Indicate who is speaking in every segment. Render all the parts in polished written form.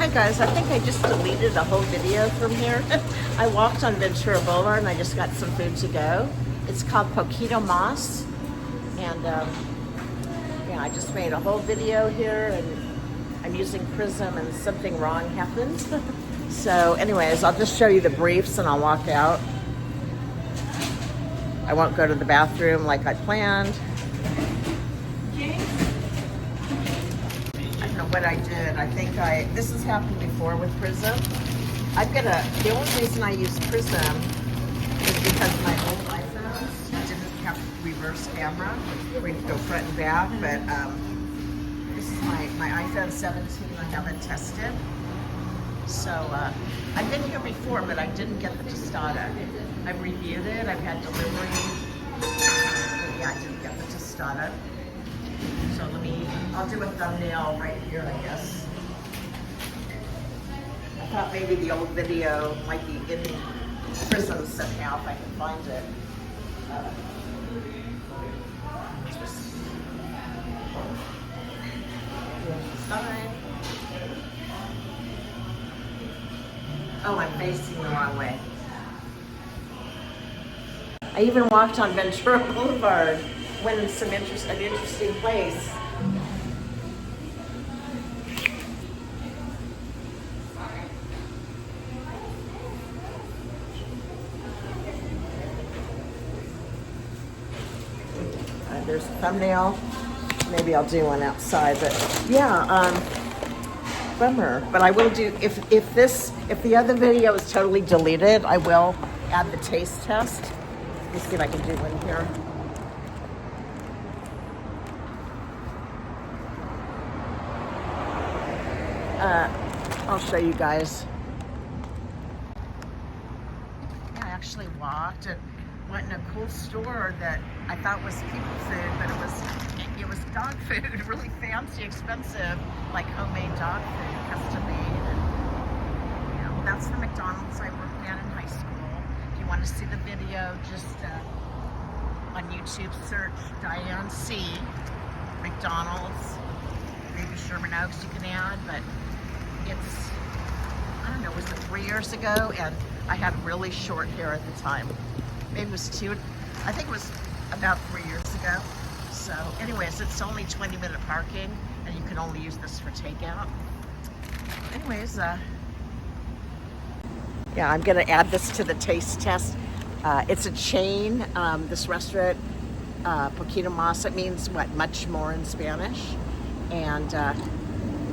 Speaker 1: Hi guys, I think I just deleted a whole video from here. I walked on Ventura Boulevard and I just got some food to go. It's called Poquito Mas. And yeah, I just made a whole video here and I'm using Prism and something wrong happened. So anyways, I'll just show you the briefs and I'll walk out. I won't go to the bathroom like I planned. I don't know what I did. I think this has happened before with Prism. The only reason I use Prism is because my old iPhones didn't have reverse camera where you go front and back, but this is my iPhone 17 I haven't tested. So I've been here before, but I didn't get the tostada. I've reviewed it, I've had delivery, but yeah, I didn't get the tostada. So I'll do a thumbnail right here, I guess. I thought maybe the old video might be in Prism somehow if I can find it. Oh, I'm facing the wrong way. I even walked on Ventura Boulevard, went in an interesting place. There's a thumbnail. Maybe I'll do one outside, but yeah, bummer. But I will do, if the other video is totally deleted, I will add the taste test. Let me see if I can do one here. I'll show you guys. Yeah, I actually walked and went in a cool store that I thought was people food, but it was dog food, really fancy, expensive, like homemade dog food, custom made. And you know, that's the McDonald's I worked at in high school. If you want to see the video, just on YouTube search Diane C. McDonald's, maybe Sherman Oaks you can add, but it's, I don't know, was it 3 years ago? And I had really short hair at the time. Maybe it was I think it was about 3 years ago. So anyways, it's only 20-minute parking and you can only use this for takeout. Anyways, yeah, I'm gonna add this to the taste test. It's a chain, this restaurant, Poquito Mas, it means what, much more in Spanish. And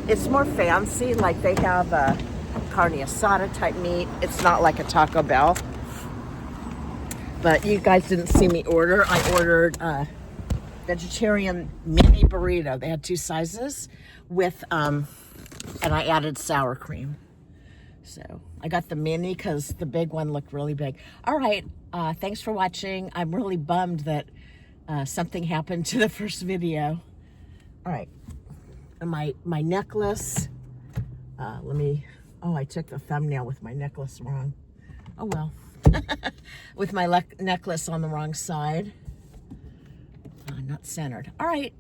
Speaker 1: it's more fancy, like they have a carne asada type meat. It's not like a Taco Bell. But you guys didn't see me order. I ordered vegetarian mini burrito. They had 2 sizes with, and I added sour cream. So I got the mini because the big one looked really big. All right, thanks for watching. I'm really bummed that something happened to the first video. All right, and my necklace, I took the thumbnail with my necklace wrong. Oh well. With my necklace on the wrong side. Not centered. All right.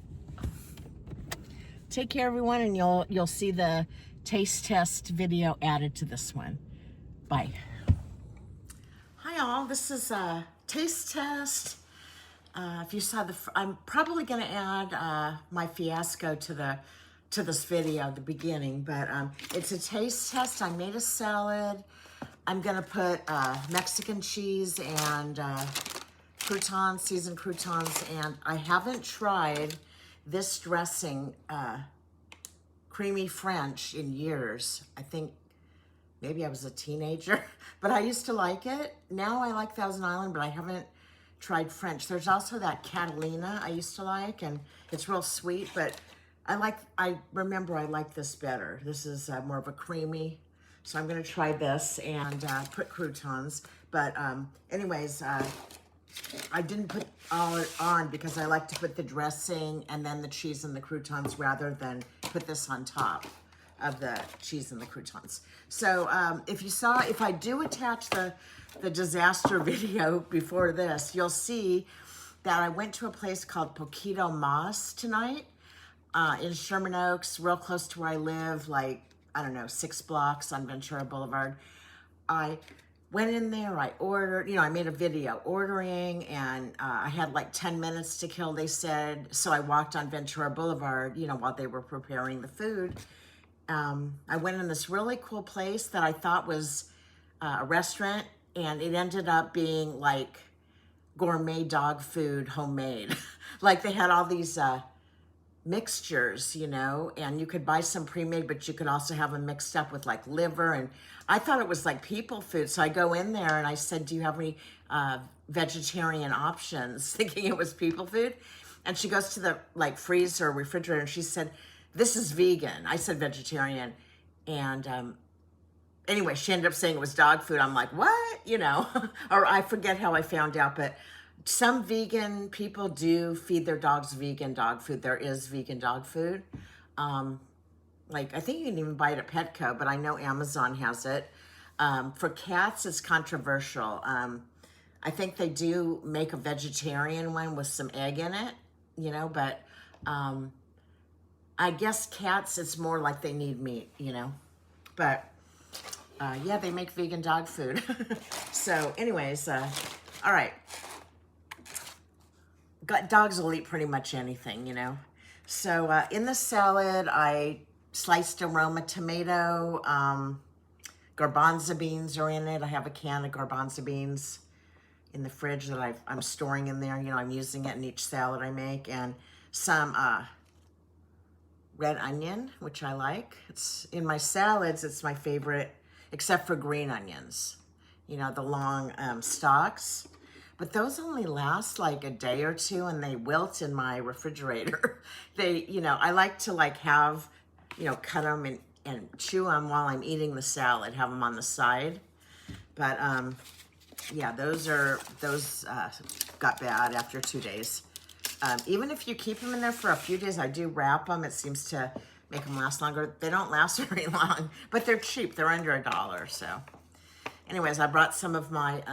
Speaker 1: Take care, everyone, and you'll see the taste test video added to this one. Bye. Hi, all. This is a taste test. If you saw I'm probably going to add my fiasco to this video, the beginning, but it's a taste test. I made a salad. I'm gonna put Mexican cheese and croutons, seasoned croutons, and I haven't tried this dressing, creamy French, in years. I think maybe I was a teenager, but I used to like it. Now I like Thousand Island, but I haven't tried French. There's also that Catalina I used to like, and it's real sweet, but I remember I like this better. This is more of a creamy. So I'm gonna try this and put croutons. But anyways, I didn't put all it on because I like to put the dressing and then the cheese and the croutons rather than put this on top of the cheese and the croutons. So if I do attach the disaster video before this, you'll see that I went to a place called Poquito Mas tonight in Sherman Oaks, real close to where I live, like I don't know, 6 blocks on Ventura Boulevard. I went in there, I ordered, I made a video ordering, and I had like 10 minutes to kill, they said. So I walked on Ventura Boulevard, while they were preparing the food. I went in this really cool place that I thought was a restaurant, and it ended up being like gourmet dog food, homemade. Like they had all these mixtures, and you could buy some pre-made, but you could also have them mixed up with like liver, and I thought it was like people food. So I go in there and I said, do you have any vegetarian options? Thinking it was people food. And she goes to the like freezer, refrigerator, and she said, this is vegan. I said vegetarian. And anyway, she ended up saying it was dog food. I'm like, what? Or I forget how I found out, but some vegan people do feed their dogs vegan dog food. There is vegan dog food. Like, I think you can even buy it at Petco, but I know Amazon has it. For cats, it's controversial. I think they do make a vegetarian one with some egg in it, but I guess cats, it's more like they need meat, But, yeah, they make vegan dog food. So, anyways, all right. Dogs will eat pretty much anything, So, in the salad, I sliced a Roma tomato. Garbanzo beans are in it. I have a can of garbanzo beans in the fridge that I'm storing in there. I'm using it in each salad I make. And some red onion, which I like. It's in my salads, it's my favorite, except for green onions. The long stalks. But those only last like a day or two, and they wilt in my refrigerator. I like to like have, cut them and chew them while I'm eating the salad, have them on the side. But yeah, those got bad after 2 days. Even if you keep them in there for a few days, I do wrap them. It seems to make them last longer. They don't last very long, but they're cheap. They're under $1. So anyways, I brought some of my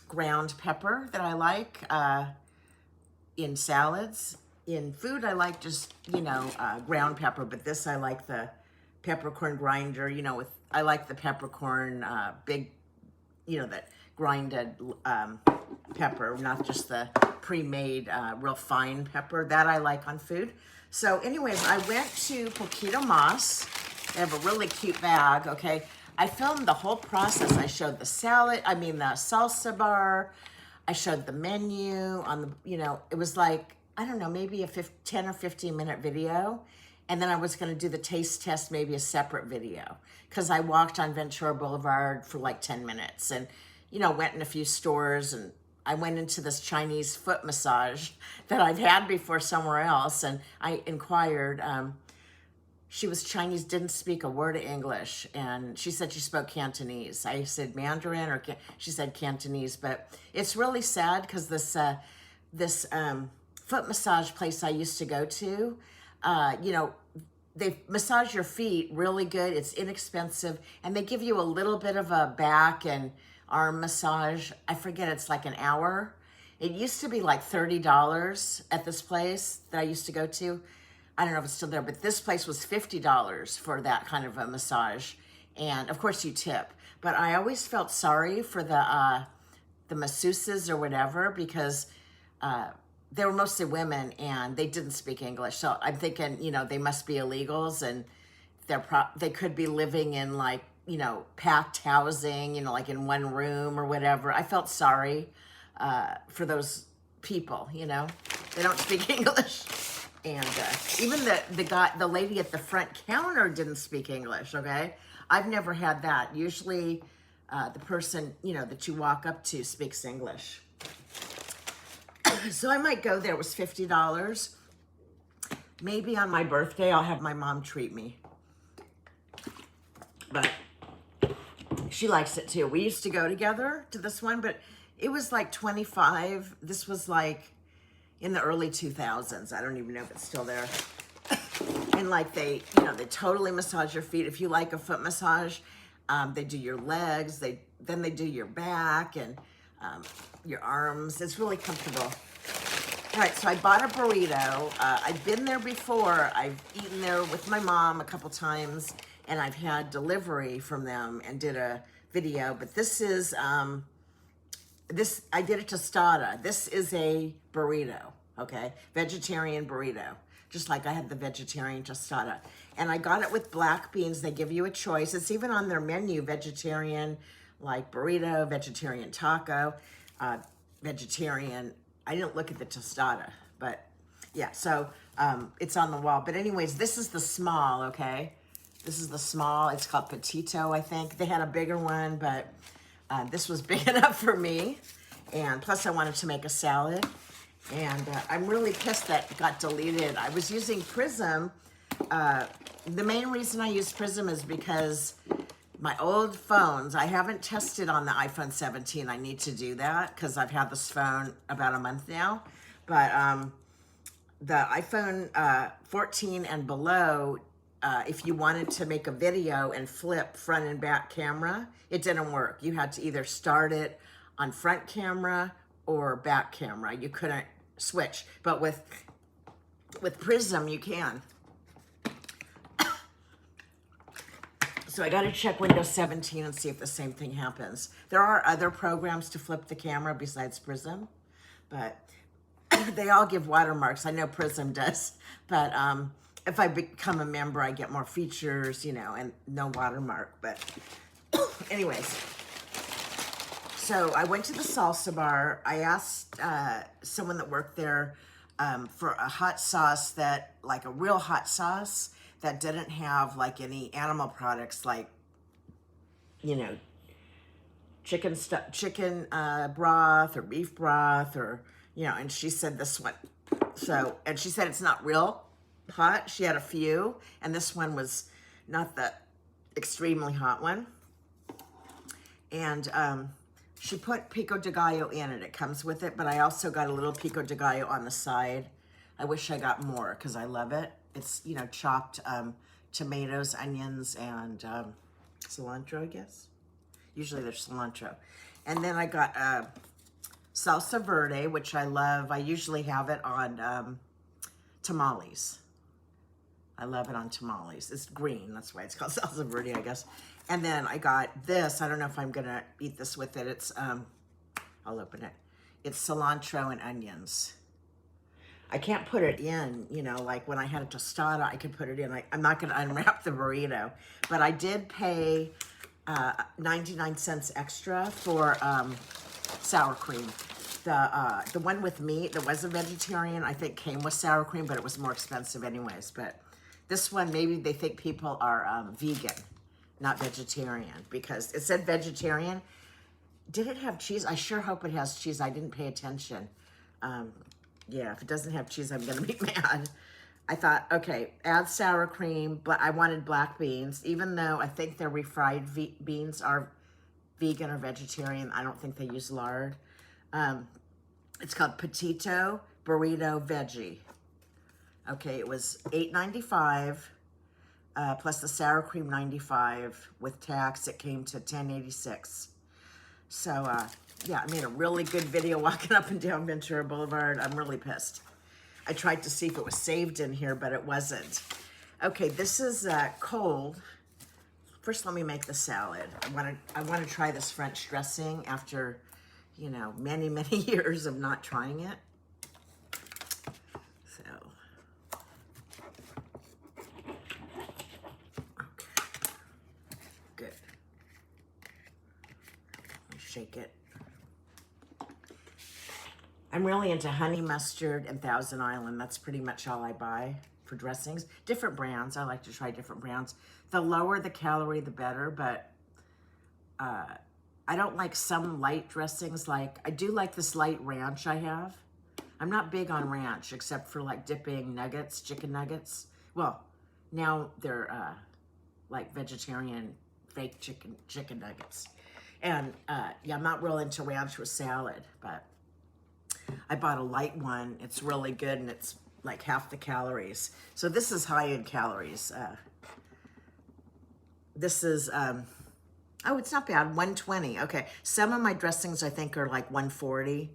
Speaker 1: ground pepper that I like in salads. In food, I like just, ground pepper, but this I like the peppercorn grinder, I like the peppercorn big, that grinded pepper, not just the pre-made real fine pepper. That I like on food. So anyways, I went to Poquito Mas. They have a really cute bag, okay? I filmed the whole process. I showed the salsa bar. I showed the menu on the, it was like, I don't know, maybe a 10 or 15 minute video. And then I was going to do the taste test, maybe a separate video, because I walked on Ventura Boulevard for like 10 minutes and, went in a few stores, and I went into this Chinese foot massage that I've had before somewhere else. And I inquired, she was Chinese, didn't speak a word of English. And she said she spoke Cantonese. I said Mandarin, she said Cantonese. But it's really sad because this foot massage place I used to go to, they massage your feet really good. It's inexpensive. And they give you a little bit of a back and arm massage. I forget, it's like an hour. It used to be like $30 at this place that I used to go to. I don't know if it's still there, but this place was $50 for that kind of a massage. And of course you tip. But I always felt sorry for the masseuses or whatever, because they were mostly women and they didn't speak English. So I'm thinking, they must be illegals, and they could be living in like, packed housing, like in one room or whatever. I felt sorry for those people, they don't speak English. And even the lady at the front counter didn't speak English, okay? I've never had that. Usually the person, that you walk up to speaks English. So I might go there. It was $50. Maybe on my birthday, I'll have my mom treat me. But she likes it too. We used to go together to this one, but it was like $25. This was like in the early 2000s. I don't even know if it's still there. And like they totally massage your feet. If you like a foot massage, they do your legs. Then they do your back and your arms. It's really comfortable. All right, so I bought a burrito. I've been there before. I've eaten there with my mom a couple times, and I've had delivery from them and did a video, but this is, I did a tostada. This is a burrito, okay? Vegetarian burrito, just like I had the vegetarian tostada. And I got it with black beans. They give you a choice. It's even on their menu, vegetarian, like burrito, vegetarian taco, vegetarian. I didn't look at the tostada, but yeah, so it's on the wall. But anyways, this is the small, okay? This is the small. It's called Poquito, I think. They had a bigger one, but this was big enough for me. And plus I wanted to make a salad. And I'm really pissed that it got deleted. I was using Prism. The main reason I use Prism is because my old phones, I haven't tested on the iPhone 17. I need to do that because I've had this phone about a month now. But the iPhone 14 and below, if you wanted to make a video and flip front and back camera, it didn't work. You had to either start it on front camera or back camera. You couldn't switch. But with Prism, you can. So I got to check Windows 17 and see if the same thing happens. There are other programs to flip the camera besides Prism, but they all give watermarks. I know Prism does, but if I become a member, I get more features, you know, and no watermark. But anyways, so I went to the salsa bar. I asked someone that worked there for a hot sauce that, like a real hot sauce, that didn't have like any animal products, like, you know, chicken broth or beef broth, or, you know, and she said this one. So, and she said it's not real hot. She had a few, and this one was not the extremely hot one. And she put pico de gallo in it. It comes with it, but I also got a little pico de gallo on the side. I wish I got more because I love it. It's, you know, chopped tomatoes, onions, and cilantro, I guess. Usually there's cilantro. And then I got salsa verde, which I love. I usually have it on tamales. I love it on tamales. It's green. That's why it's called salsa verde, I guess. And then I got this. I don't know if I'm going to eat this with it. It's, I'll open it. It's cilantro and onions. I can't put it in, you know, like when I had a tostada, I could put it in. I'm not going to unwrap the burrito, but I did pay 99 cents extra for sour cream. The one with meat that was a vegetarian, I think came with sour cream, but it was more expensive anyways. But this one, maybe they think people are vegan, not vegetarian, because it said vegetarian. Did it have cheese? I sure hope it has cheese. I didn't pay attention. Yeah, if it doesn't have cheese, I'm going to be mad. I thought, okay, add sour cream, but I wanted black beans, even though I think their refried beans are vegan or vegetarian. I don't think they use lard. It's called Poquito Burrito Veggie. Okay, it was $8.95 plus the sour cream $95. With tax, it came to $10.86. So, yeah, I made a really good video walking up and down Ventura Boulevard. I'm really pissed. I tried to see if it was saved in here, but it wasn't. Okay, this is cold. First, let me make the salad. I want to try this French dressing after, you know, many, many years of not trying it. So, okay, good. Let me shake it. I'm really into honey mustard and Thousand Island. That's pretty much all I buy for dressings. Different brands. I like to try different brands. The lower the calorie, the better, but I don't like some light dressings. Like, I do like this light ranch I have. I'm not big on ranch, except for like dipping nuggets, chicken nuggets. Well, now they're like vegetarian fake chicken nuggets. And yeah, I'm not real into ranch with salad, but I bought a light one. It's really good, and it's like half the calories. So this is high in calories. This is, oh, it's not bad, 120. Okay, some of my dressings I think are like 140.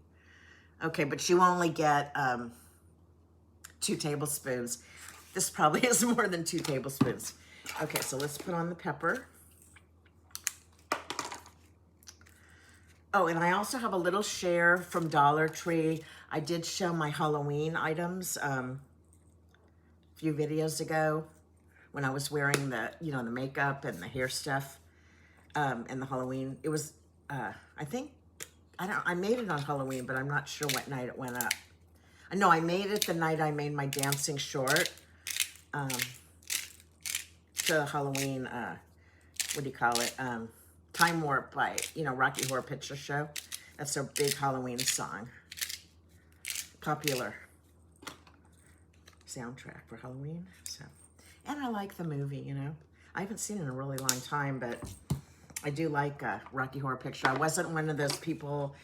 Speaker 1: Okay, but you only get 2 tablespoons. This probably is more than 2 tablespoons. Okay, so let's put on the pepper. Oh, and I also have a little share from Dollar Tree. I did show my Halloween items a few videos ago when I was wearing the, you know, the makeup and the hair stuff and the Halloween. It was, I think, I made it on Halloween, but I'm not sure what night it went up. No, I made it the night I made my dancing short. The Halloween, what do you call it? Time Warp by, you know, Rocky Horror Picture Show. That's their big Halloween song. Popular soundtrack for Halloween. So, and I like the movie, you know. I haven't seen it in a really long time, but I do like Rocky Horror Picture. I wasn't one of those people,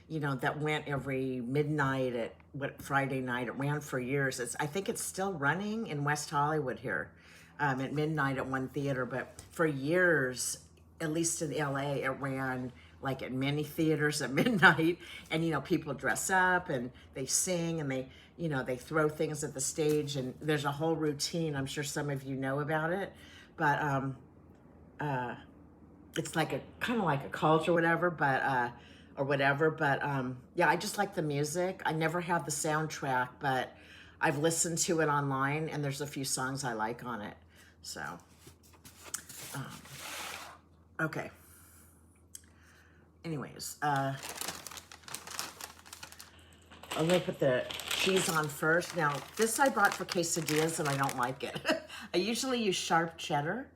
Speaker 1: you know, that went every midnight at Friday night. It ran for years. I think it's still running in West Hollywood here at midnight at one theater. But for years, at least in LA, it ran like at many theaters at midnight. And, you know, people dress up and they sing and they, you know, they throw things at the stage. And there's a whole routine. I'm sure some of you know about it. But it's like a kind of like a cult or whatever, but yeah, I just like the music. I never have the soundtrack, but I've listened to it online and there's a few songs I like on it. So okay, anyways, I'm gonna put the cheese on first. Now this I bought for quesadillas and I don't like it. I usually use sharp cheddar,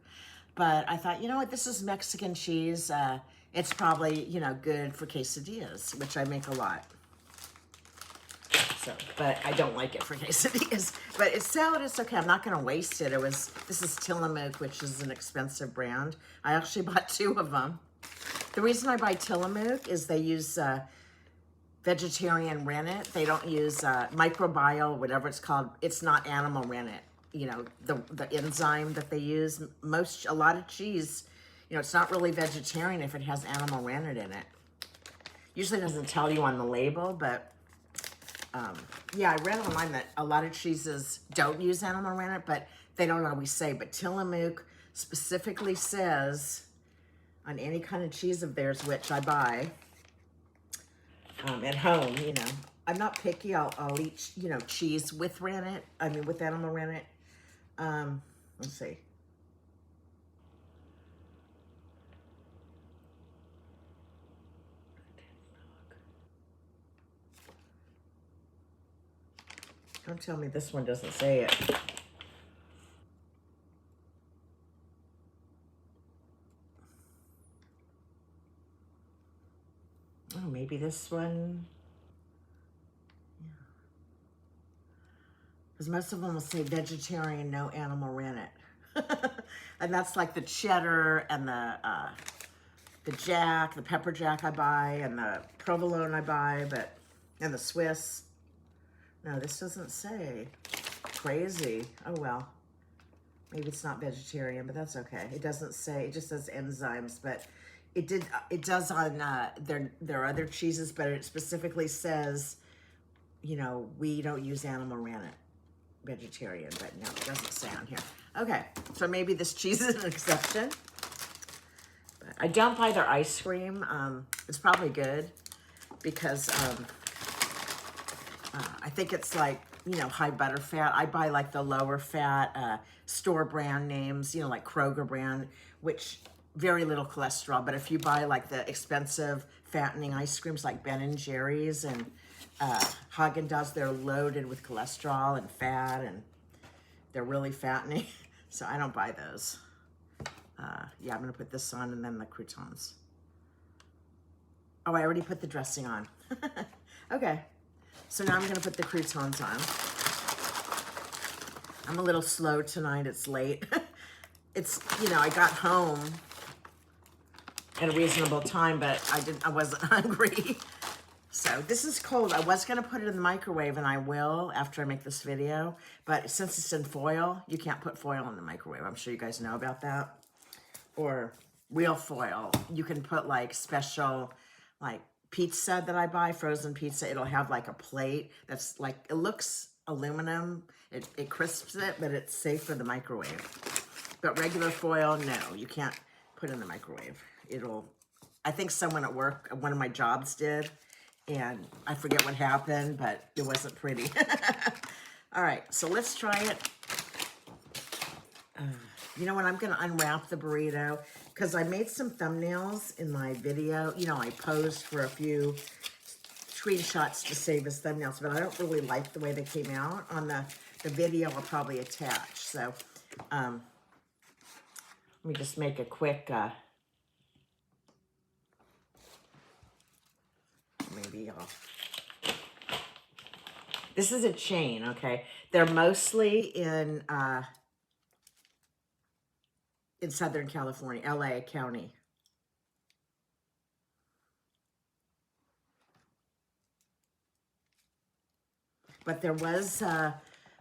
Speaker 1: but I thought, you know what, this is Mexican cheese. It's probably, you know, good for quesadillas, which I make a lot. So, but I don't like it for quesadillas. But it's salad, it's okay. I'm not going to waste it. This is Tillamook, which is an expensive brand. I actually bought 2 of them. The reason I buy Tillamook is they use vegetarian rennet. They don't use microbial, whatever it's called. It's not animal rennet. You know, the enzyme that they use. A lot of cheese, you know, it's not really vegetarian if it has animal rennet in it. Usually doesn't tell you on the label, but yeah, I read online that a lot of cheeses don't use animal rennet, but they don't always say. But Tillamook specifically says on any kind of cheese of theirs, which I buy at home, you know. I'm not picky. I'll eat, you know, cheese with rennet. I mean, with animal rennet. Let's see. Don't tell me this one doesn't say it. Oh, maybe this one. Yeah. Because most of them will say vegetarian, no animal rennet. And that's like the cheddar and the jack, the pepper jack I buy, and the provolone I buy, and the Swiss. No, this doesn't say. Crazy. Oh, well. Maybe it's not vegetarian, but that's okay. It doesn't say, it just says enzymes, but it does on their other cheeses, but it specifically says, you know, we don't use animal rennet, vegetarian, but no, it doesn't say on here. Okay, so maybe this cheese is an exception. But I don't buy their ice cream. It's probably good because I think it's like, you know, high butter fat. I buy like the lower fat store brand names, you know, like Kroger brand, which very little cholesterol. But if you buy like the expensive fattening ice creams like Ben & Jerry's and Haagen-Dazs, they're loaded with cholesterol and fat, and they're really fattening. So I don't buy those. Yeah, I'm gonna put this on and then the croutons. Oh, I already put the dressing on. Okay, so now I'm gonna put the croutons on. I'm a little slow tonight, it's late. It's, you know, I got home at a reasonable time, but I wasn't hungry. So this is cold. I was gonna put it in the microwave, and I will after I make this video, but since it's in foil, you can't put foil in the microwave. I'm sure you guys know about that. Or real foil. You can put like special, like pizza that I buy, frozen pizza. It'll have like a plate that's like, it looks aluminum. It crisps it, but it's safe for the microwave. But regular foil, no, you can't put in the microwave. I think someone at work, one of my jobs did, and I forget what happened, but it wasn't pretty. All right, so let's try it. You know what, I'm gonna unwrap the burrito because I made some thumbnails in my video. You know, I posed for a few screenshots to save as thumbnails, but I don't really like the way they came out on the video I'll probably attach. So let me just make a quick, this is a chain, okay? They're mostly in Southern California, LA County. But there was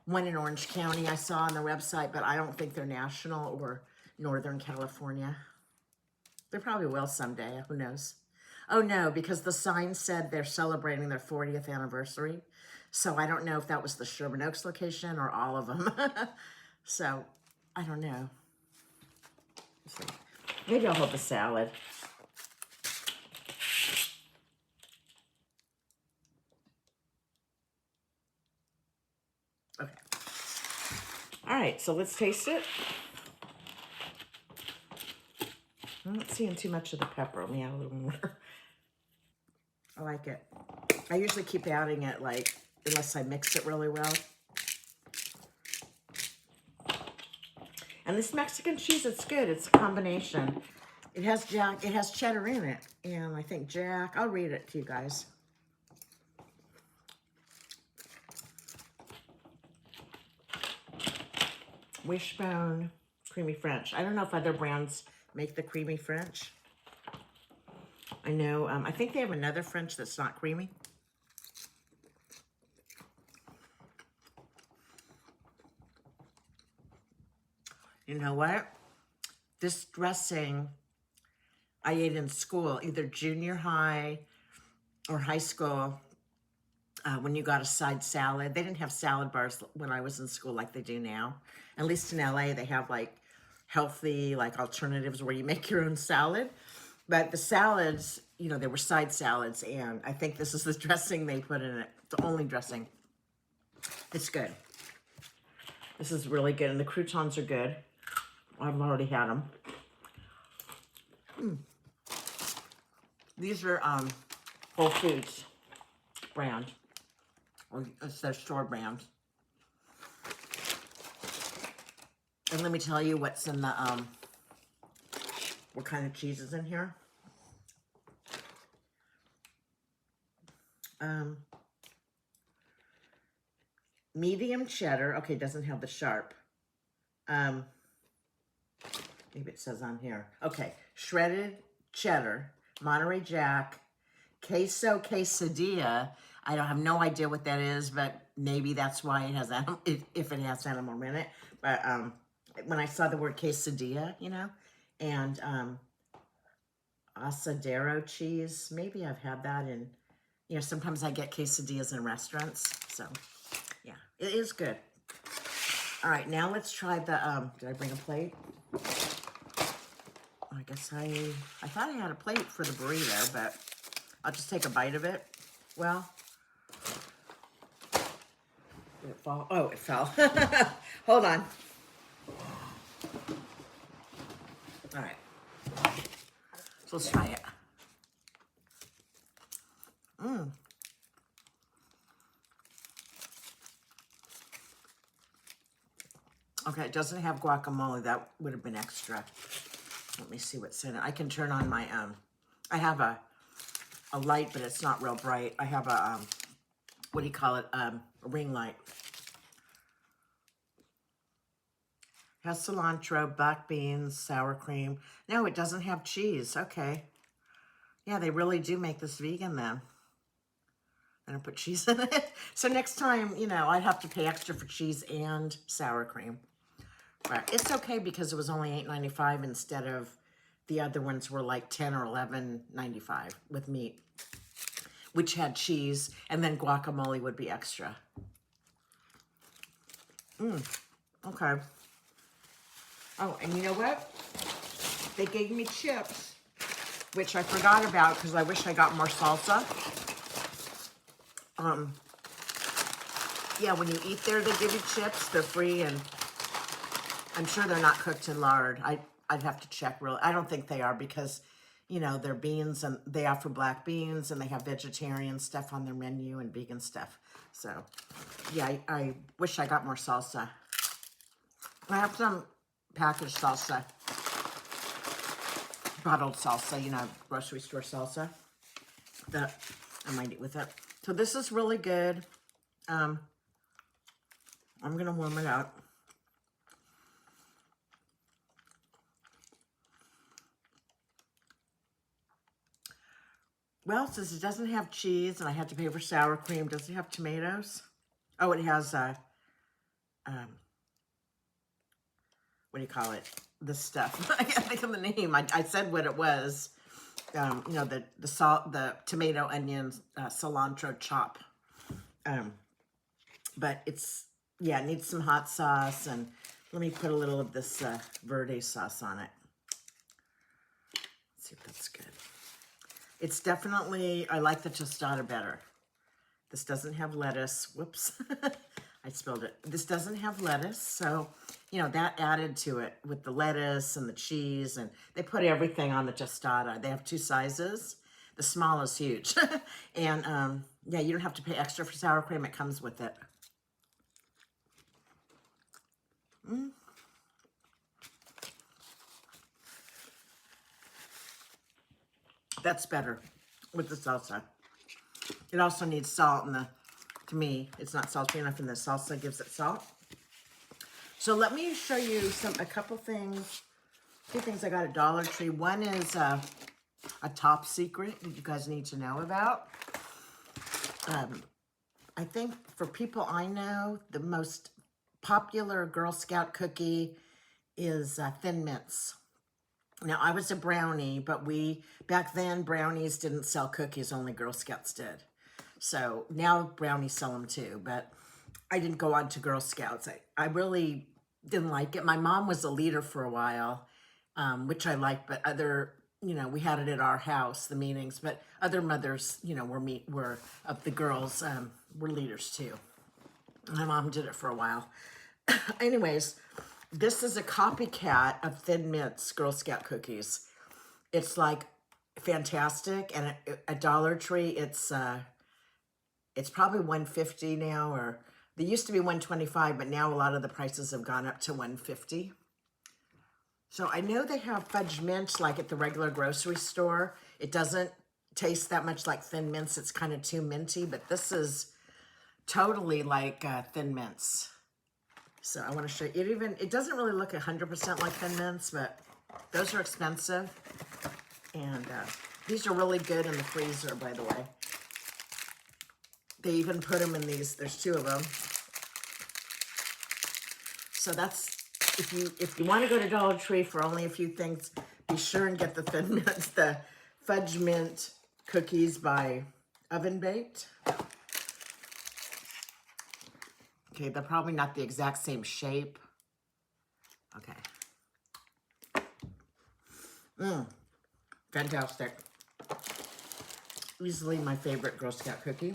Speaker 1: one in Orange County I saw on the website, but I don't think they're national or Northern California. They probably will someday, who knows? Oh no, because the sign said they're celebrating their 40th anniversary. So I don't know if that was the Sherman Oaks location or all of them. So I don't know. Maybe I'll hold the salad. Okay. All right, so let's taste it. I'm not seeing too much of the pepper. Let me add a little more. I like it. I usually keep adding it, like, unless I mix it really well. And this Mexican cheese, it's good. It's a combination. It has cheddar in it. And I think Jack, I'll read it to you guys. Wishbone creamy French. I don't know if other brands make the creamy French. I know, I think they have another French that's not creamy. You know what? This dressing I ate in school, either junior high or high school, when you got a side salad. They didn't have salad bars when I was in school like they do now. At least in LA, they have like healthy, like alternatives where you make your own salad. But the salads, you know, they were side salads, and I think this is the dressing they put in it. The only dressing. It's good. This is really good, and the croutons are good. I've already had them. These are Whole Foods brand. Or it's their store brand. And let me tell you what's in the, what kind of cheese is in here. Medium cheddar. Okay, doesn't have the sharp. Maybe it says on here. Okay, shredded cheddar, Monterey Jack, queso quesadilla. I don't have no idea what that is, but maybe that's why it has animal, if it has animal in it. But when I saw the word quesadilla, you know, and asadero cheese, maybe I've had that in, you know, sometimes I get quesadillas in restaurants. So, yeah, it is good. All right, now let's try the, did I bring a plate? I guess I thought I had a plate for the burrito, but I'll just take a bite of it. Well, did it fall? Oh, it fell. Hold on. All right. So let's try it. Okay, it doesn't have guacamole. That would have been extra. Let me see what's in it. I can turn on my, I have a light, but it's not real bright. I have a, what do you call it? A ring light. It has cilantro, black beans, sour cream. No, it doesn't have cheese. Okay. Yeah, they really do make this vegan then. I don't put cheese in it. So next time, you know, I'd have to pay extra for cheese and sour cream. But it's okay because it was only $8.95 instead of the other ones were like $10 or $11.95 with meat, which had cheese, and then guacamole would be extra. Okay. Oh, and you know what? They gave me chips, which I forgot about because I wish I got more salsa. Yeah, when you eat there, they give you chips. They're free, and I'm sure they're not cooked in lard. I'd have to check really. I don't think they are because, you know, they're beans and they offer black beans and they have vegetarian stuff on their menu and vegan stuff. So, yeah, I wish I got more salsa. I have some packaged salsa, bottled salsa, you know, grocery store salsa that I might eat with it. So this is really good. I'm going to warm it up. Well, since it doesn't have cheese and I had to pay for sour cream, does it have tomatoes? Oh, it has, what do you call it? This stuff. I can't think of the name. I said what it was. You know, the salt, the tomato, onions, cilantro chop. But it's, yeah, it needs some hot sauce. And let me put a little of this verde sauce on it. Let's see if that's good. It's definitely, I like the tostada better. This doesn't have lettuce. Whoops. I spilled it. This doesn't have lettuce, so, you know, that added to it with the lettuce and the cheese, and they put everything on the tostada. They have two sizes. The small is huge. And, yeah, you don't have to pay extra for sour cream. It comes with it. That's better with the salsa. It also needs salt, and to me, it's not salty enough, and the salsa gives it salt. So let me show you a couple things, two things I got at Dollar Tree. One is a top secret that you guys need to know about. I think for people I know, the most popular Girl Scout cookie is Thin Mints. Now, I was a brownie, but back then, brownies didn't sell cookies, only Girl Scouts did. So now brownies sell them too, but I didn't go on to Girl Scouts. I really didn't like it. My mom was a leader for a while, which I liked, but you know, we had it at our house, the meetings, but other mothers, you know, were of the girls, were leaders too. My mom did it for a while. Anyways, this is a copycat of Thin Mints Girl Scout cookies. It's like fantastic, and at Dollar Tree, it's probably $150 now, or they used to be $125, but now a lot of the prices have gone up to $150. So I know they have fudge mint like at the regular grocery store. It doesn't taste that much like Thin Mints. It's kind of too minty, but this is totally like Thin Mints. So I want to show you. It doesn't really look 100% like Thin Mints, but those are expensive. And these are really good in the freezer, by the way. They even put them in these. There's two of them. So that's, if you want to go to Dollar Tree for only a few things, be sure and get the Thin Mints, the fudge mint cookies by Oven Baked. Okay, they're probably not the exact same shape. Okay. Fantastic. Easily my favorite Girl Scout cookie.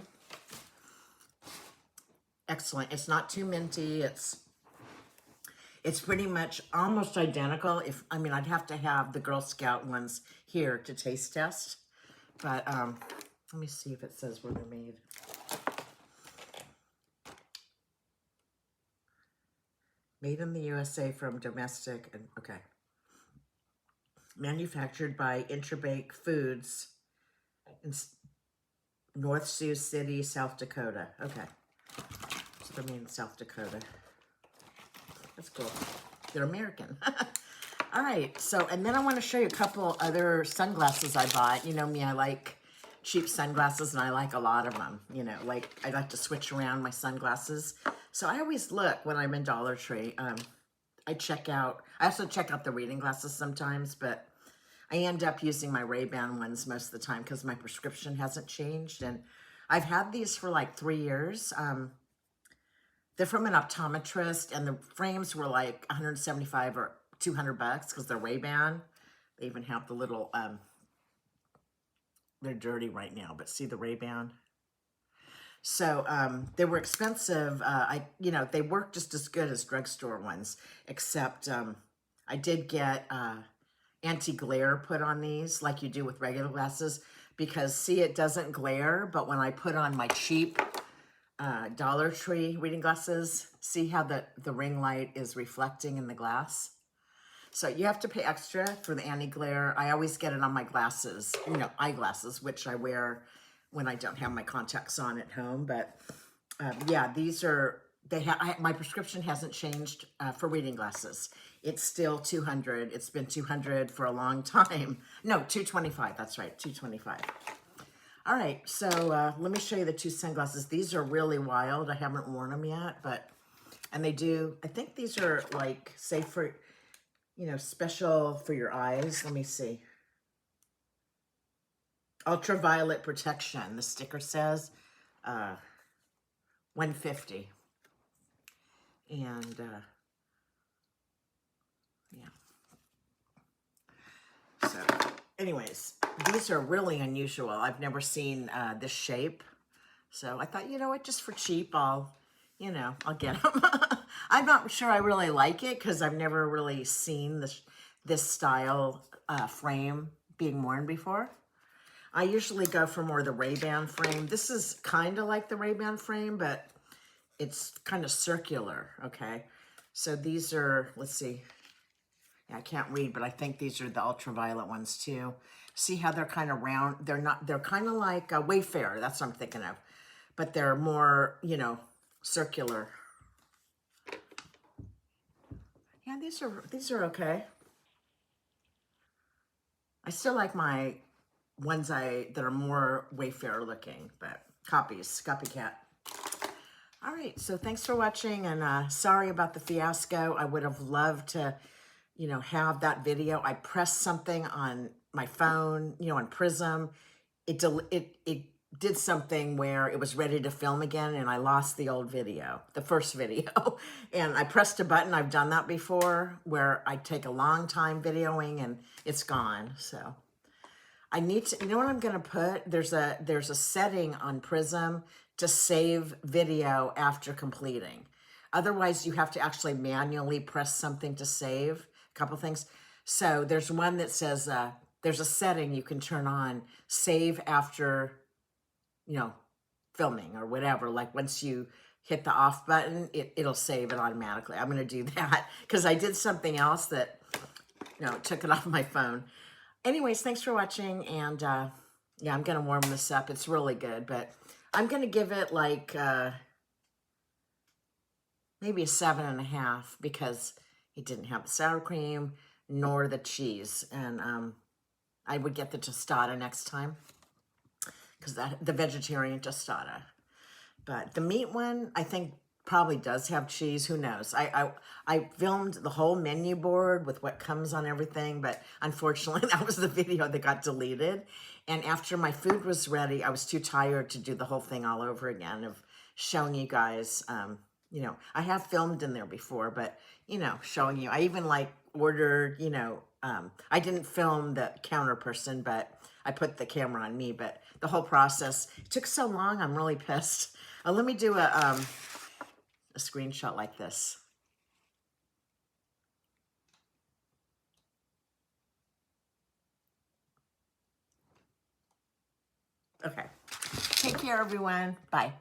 Speaker 1: Excellent. It's not too minty. It's pretty much almost identical. I'd have to have the Girl Scout ones here to taste test. But let me see if it says where they're made. Made in the USA from domestic, and okay. Manufactured by Interbake Foods in North Sioux City, South Dakota. Okay. So they're made in South Dakota. That's cool. They're American. All right. So, and then I want to show you a couple other sunglasses I bought. You know me, I like cheap sunglasses, and I like a lot of them. You know, like I like to switch around my sunglasses. So I always look when I'm in Dollar Tree. I also check out the reading glasses sometimes, but I end up using my Ray-Ban ones most of the time because my prescription hasn't changed. And I've had these for like 3 years. They're from an optometrist, and the frames were like $175 or $200 because they're Ray-Ban. They even have the little, they're dirty right now, but see the Ray-Ban? So they were expensive. They work just as good as drugstore ones, except I did get anti-glare put on these like you do with regular glasses, because see, it doesn't glare, but when I put on my cheap Dollar Tree reading glasses, see how the ring light is reflecting in the glass? So you have to pay extra for the anti-glare. I always get it on my glasses, eyeglasses, which I wear when I don't have my contacts on at home. But yeah, these are, my prescription hasn't changed for reading glasses. It's still $200. It's been $200 for a long time. No, $225. That's right, $225. All right, so let me show you the two sunglasses. These are really wild. I haven't worn them yet, and they do, I think these are like safe for, special for your eyes. Let me see. Ultraviolet protection, the sticker says, 150. And, yeah. So, anyways, these are really unusual. I've never seen this shape. So I thought, you know what, just for cheap, I'll get them. I'm not sure I really like it because I've never really seen this style frame being worn before. I usually go for more the Ray-Ban frame. This is kind of like the Ray-Ban frame, but it's kind of circular, okay? So these are, let's see. Yeah, I can't read, but I think these are the ultraviolet ones too. See how they're kind of round? They're kind of like a Wayfarer. That's what I'm thinking of. But they're more, circular. Yeah, these are okay. I still like my ones that are more Wayfarer looking, but copycat. All right, so thanks for watching, and sorry about the fiasco. I would have loved to, have that video. I pressed something on my phone, on Prism. It did something where it was ready to film again, and I lost the old video, the first video. And I pressed a button. I've done that before, where I take a long time videoing and it's gone. So I need to, you know what I'm going to put? There's a setting on Prism to save video after completing. Otherwise, you have to actually manually press something to save a couple things. So there's one that says, there's a setting you can turn on, save after, filming or whatever. Like once you hit the off button, it'll save it automatically. I'm going to do that because I did something else that, took it off my phone. Anyways, thanks for watching. And yeah, I'm going to warm this up. It's really good, but I'm going to give it like maybe a 7.5 because it didn't have the sour cream nor the cheese. And I would get the tostada next time, because the vegetarian tostada. But the meat one, I think probably does have cheese. Who knows? I filmed the whole menu board with what comes on everything, but unfortunately that was the video that got deleted. And after my food was ready, I was too tired to do the whole thing all over again of showing you guys, I have filmed in there before, but, showing you. I even ordered, I didn't film the counter person, but I put the camera on me, but the whole process took so long. I'm really pissed. Let me do a screenshot like this. Okay. Take care, everyone. Bye.